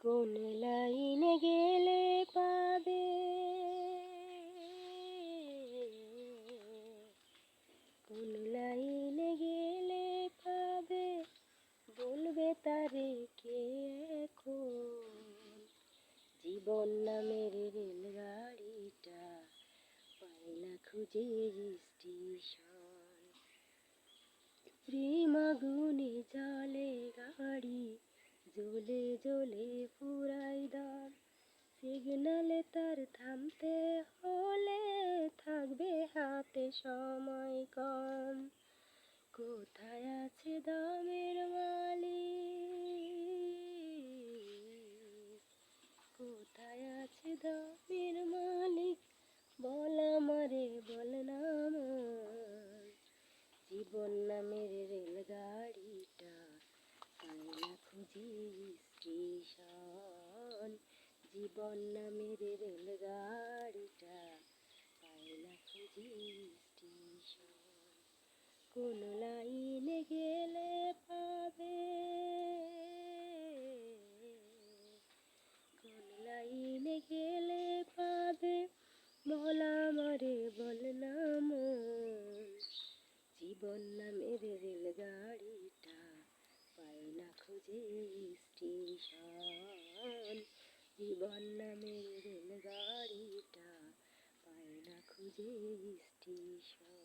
কোন লাইনে গেলে পাবে, কোন লাইনে গেলে পাবে, বলবে তারে কে এখন। জীবন নামের রেলগাড়িটা পাই না খুঁজে স্টেশন। প্রেম আগুনে জ্বলে গাড়ি, জ্বলে জ্বলে পুরাই দম। সিগনালে তার থামতে হলে থাকবে হাতে সময় কম। কোথায় আছে দমের মালিক, কোথায় আছে দমের মালিক, বল আমারে বল না মন। জীবন নামের রেলগাড়িটা পাই না খুঁজে স্টেশন। জীবন নামের রেলগাড়িটা পাই না খুঁজে স্টেশন। কোন লাইনে গেলে পাবে, কোন লাইনে গেলে পাবে, বল আমারে বল না মন। জীবন নামের রেলগাড়িটা পাই না খুঁজে স্টেশন। জীবন নামের রেলগাড়িটা পাই না খুঁজে স্টেশন।